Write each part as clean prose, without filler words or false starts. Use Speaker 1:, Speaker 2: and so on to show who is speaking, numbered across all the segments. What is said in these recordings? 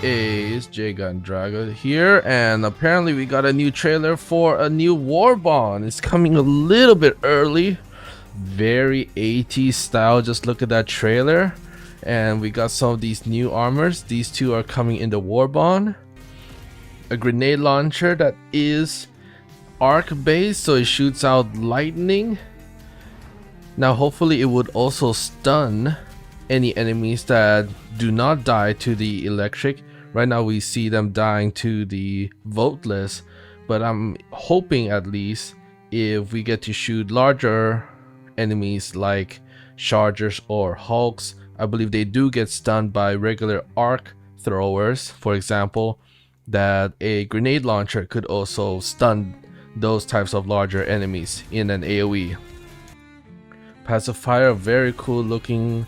Speaker 1: is Jegant Drago here, and apparently we got a new trailer for a new Warbond. It's coming a little bit early, very 80s style. Just look at that trailer, and we got some of these new armors. These two are coming in the Warbond. A grenade launcher that is arc based, so it shoots out lightning. Now hopefully it would also stun any enemies that do not die to the electric. Right now we see them dying to the voteless, but I'm hoping at least if we get to shoot larger enemies like chargers or hulks, I believe they do get stunned by regular arc throwers, for example, that a grenade launcher could also stun those types of larger enemies in an AoE. Pacifier, very cool looking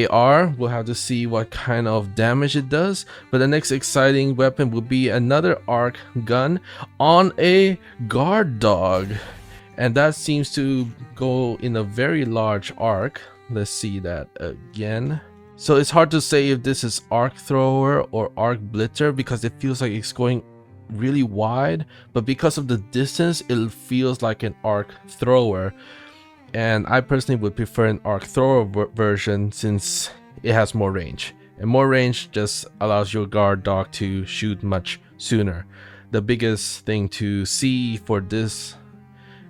Speaker 1: AR. We'll have to see what kind of damage it does, but the next exciting weapon will be another arc gun on a guard dog, and that seems to go in a very large arc. Let's see that again. So it's hard to say if this is arc thrower or arc blitzer because it feels like it's going really wide, but because of the distance it feels like an arc thrower. And I personally would prefer an arc thrower version since it has more range, and more range just allows your guard dog to shoot much sooner. The biggest thing to see for this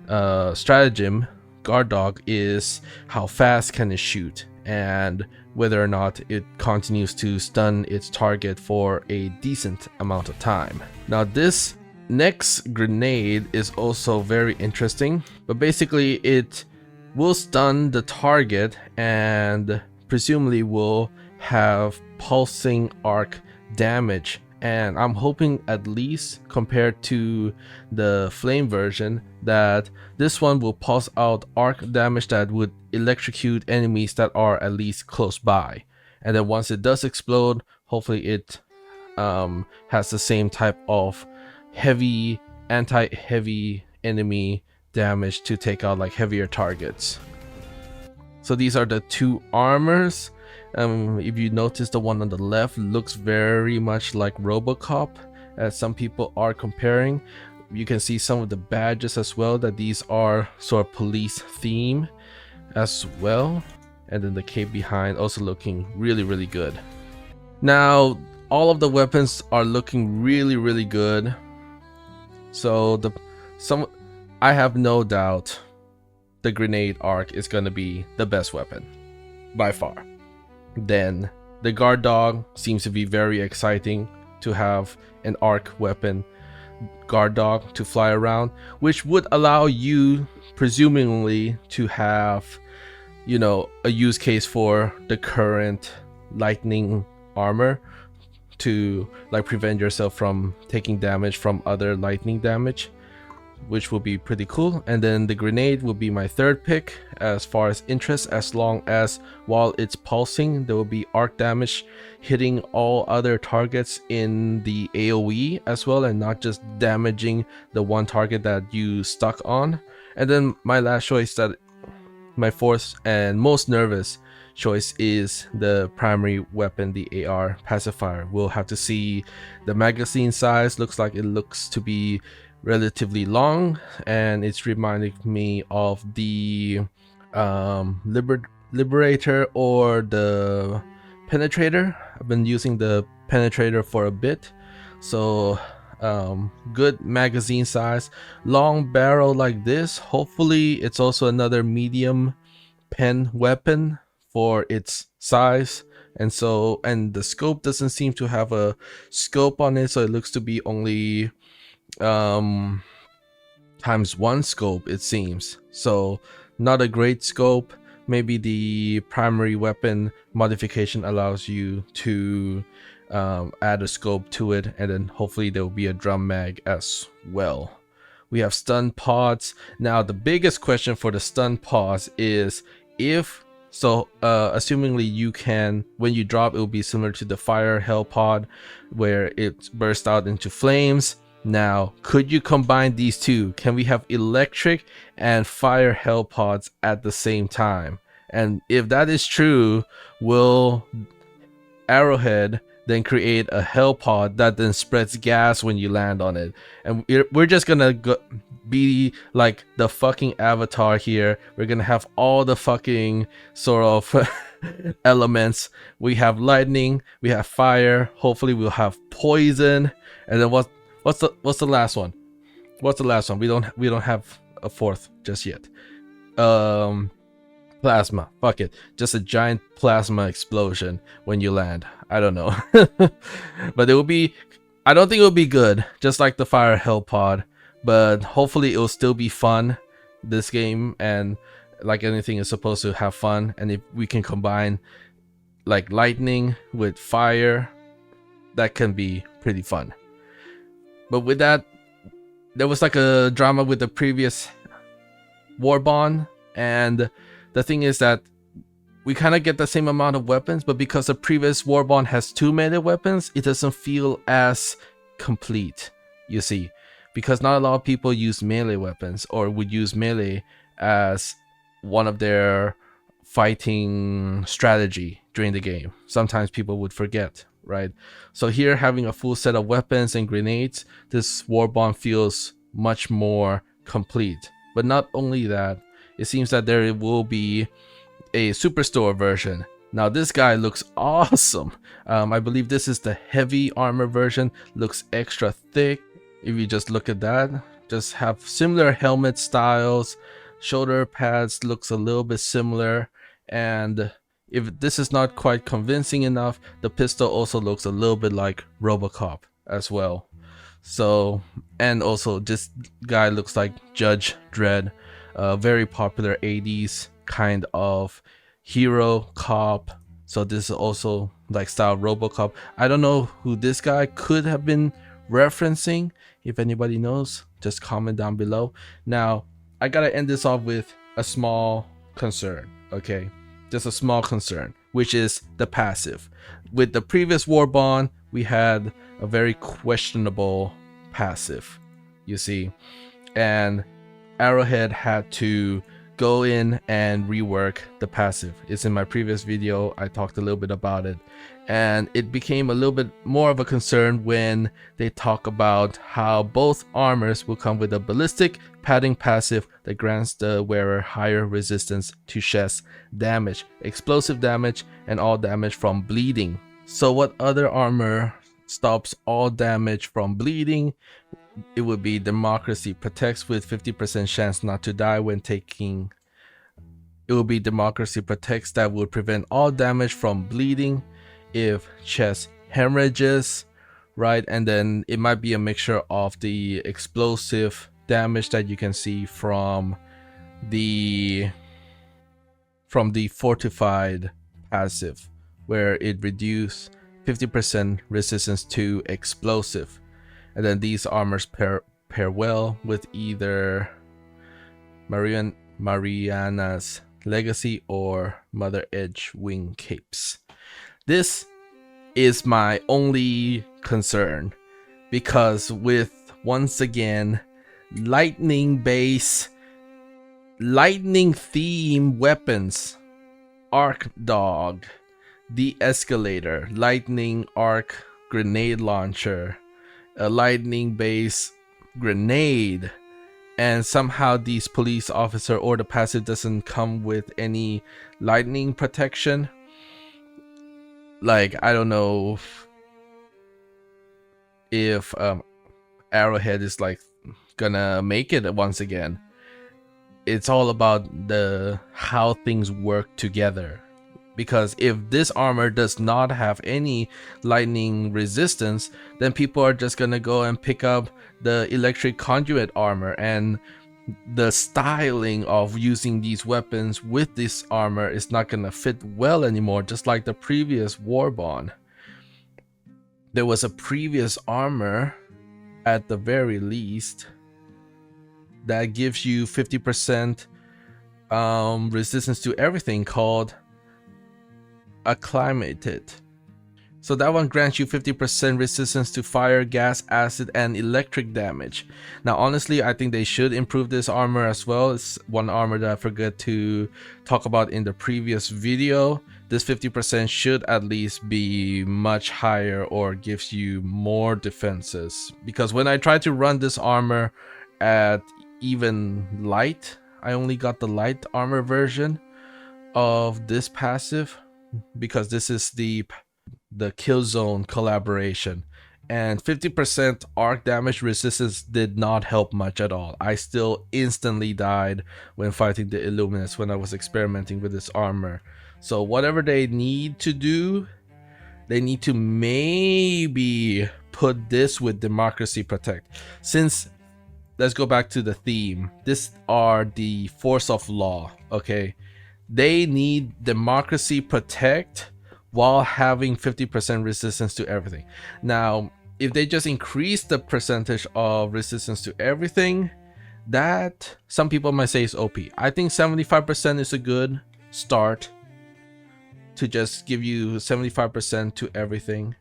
Speaker 1: stratagem guard dog is how fast can it shoot and whether or not it continues to stun its target for a decent amount of time. Now this next grenade is also very interesting, but basically it will stun the target and presumably will have pulsing arc damage, and I'm hoping at least compared to the flame version that this one will pulse out arc damage that would electrocute enemies that are at least close by, and then once it does explode, hopefully it has the same type of heavy anti-heavy enemy damage to take out like heavier targets. So these are the two armors. If you notice, the one on the left looks very much like RoboCop, as some people are comparing. You can see some of the badges as well, that these are sort of police theme as well, and then the cape behind also looking really good. Now all of the weapons are looking really good, so I have no doubt the grenade arc is going to be the best weapon by far. Then the guard dog seems to be very exciting to have an arc weapon guard dog to fly around, which would allow you presumably to have, you know, a use case for the current lightning armor to like prevent yourself from taking damage from other lightning damage, which will be pretty cool. And then the grenade will be my third pick as far as interest, as long as while it's pulsing there will be arc damage hitting all other targets in the AoE as well, and not just damaging the one target that you stuck on. And then my last choice, that my fourth and most nervous choice, is the primary weapon, the AR pacifier. We'll have to see the magazine size. Looks like it looks to be relatively long, and it's reminding me of the Liberator or the Penetrator. I've been using the Penetrator for a bit, so good magazine size, long barrel like this. Hopefully it's also another medium pen weapon for its size, and the scope doesn't seem to have a scope on it, so it looks to be only ×1 scope, it seems. So not a great scope. Maybe the primary weapon modification allows you to add a scope to it, and then hopefully there will be a drum mag as well. We have stun pods. Now the biggest question for the stun pods is assumingly you can, when you drop, it will be similar to the fire hell pod where it bursts out into flames. Now, could you combine these two? Can we have electric and fire hell pods at the same time? And if that is true, will Arrowhead then create a hell pod that then spreads gas when you land on it. And we're just gonna be like the fucking Avatar here. We're gonna have all the fucking sort of elements. We have lightning, we have fire, hopefully we'll have poison, and then what's the last one? What's the last one? We don't have a fourth just yet. Plasma. Fuck it. Just a giant plasma explosion when you land. I don't know. But it will be, I don't think it will be good, just like the fire hell pod, but hopefully it will still be fun, this game, and like anything is supposed to have fun. And if we can combine like lightning with fire, that can be pretty fun. But with that, there was like a drama with the previous Warbond, and the thing is that we kind of get the same amount of weapons, but because the previous Warbond has 2 melee weapons, it doesn't feel as complete, you see, because not a lot of people use melee weapons or would use melee as one of their fighting strategy during the game. Sometimes people would forget, right? So here, having a full set of weapons and grenades, this Warbond feels much more complete. But not only that, it seems that there will be a superstore version. Now this guy looks awesome. I believe this is the heavy armor version. Looks extra thick. If you just look at that, just have similar helmet styles. Shoulder pads looks a little bit similar, and if this is not quite convincing enough, the pistol also looks a little bit like RoboCop as well. So, and also this guy looks like Judge Dredd, a very popular 80s kind of hero cop. So this is also like style RoboCop. I don't know who this guy could have been referencing. If anybody knows, just comment down below. Now, I gotta end this off with a small concern, okay? Just a small concern, which is the passive. With the previous Warbond, we had a very questionable passive, you see, and Arrowhead had to go in and rework the passive. It's in my previous video, I talked a little bit about it, and it became a little bit more of a concern when they talk about how both armors will come with a ballistic padding passive that grants the wearer higher resistance to chest damage, explosive damage, and all damage from bleeding. So what other armor stops all damage from bleeding? It would be Democracy Protects with 50% chance not to die when taking. It would be Democracy Protects that would prevent all damage from bleeding if chest hemorrhages, right? And then it might be a mixture of the explosive damage that you can see from the fortified passive, where it reduces 50% resistance to explosive. And then these armors pair well with either Mariana's Legacy or Mother Edge wing capes. This is my only concern, because with, once again, lightning theme weapons, Arc Dog, the Escalator, lightning arc grenade launcher, a lightning base grenade, and somehow these police officer or the passive doesn't come with any lightning protection. Like, I don't know if Arrowhead is like gonna make it once again. It's all about how things work together. Because if this armor does not have any lightning resistance, then people are just gonna go and pick up the electric conduit armor, and the styling of using these weapons with this armor is not gonna fit well anymore, just like the previous Warbond. There was a previous armor, at the very least, that gives you 50% resistance to everything, called Acclimated. So that one grants you 50% resistance to fire, gas, acid, and electric damage. Now honestly, I think they should improve this armor as well. It's one armor that I forgot to talk about in the previous video, this 50% should at least be much higher or gives you more defenses. Because when I tried to run this armor at even light, I only got the light armor version of this passive, because this is the Killzone collaboration, and 50% arc damage resistance did not help much at all. I still instantly died when fighting the Illuminus when I was experimenting with this armor. So whatever they need to do, they need to maybe put this with Democracy Protect. Since, let's go back to the theme, these are the force of law, okay? They need Democracy Protect while having 50% resistance to everything. Now, if they just increase the percentage of resistance to everything, that some people might say is OP. I think 75% is a good start to just give you 75% to everything.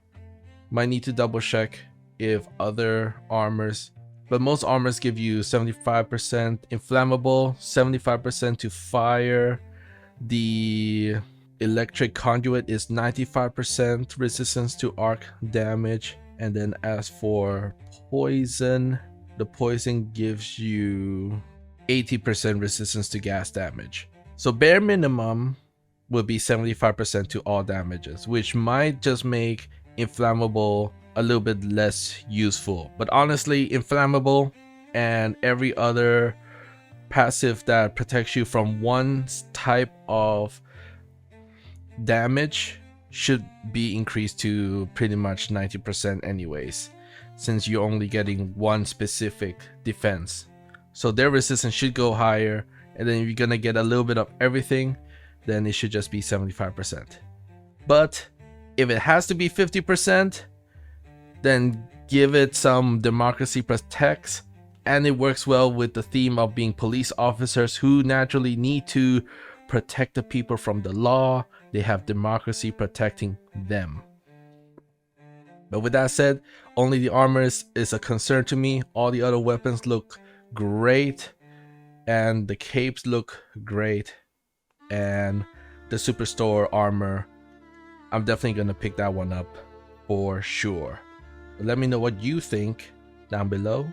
Speaker 1: Might need to double check if other armors, but most armors give you 75% inflammable, 75% to fire. The electric conduit is 95% resistance to arc damage. And then as for poison, the poison gives you 80% resistance to gas damage. So bare minimum would be 75% to all damages, which might just make inflammable a little bit less useful. But honestly, inflammable and every other passive that protects you from one type of damage should be increased to pretty much 90% anyways, since you're only getting one specific defense. So their resistance should go higher, and then if you're gonna get a little bit of everything, then it should just be 75%. But if it has to be 50%, then give it some Democracy Protects, and it works well with the theme of being police officers who naturally need to protect the people from the law. They have democracy protecting them. But with that said, only the armor is a concern to me. All the other weapons look great, and the capes look great, and the Superstore armor, I'm definitely gonna pick that one up for sure. But let me know what you think down below,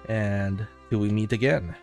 Speaker 1: and till we meet again.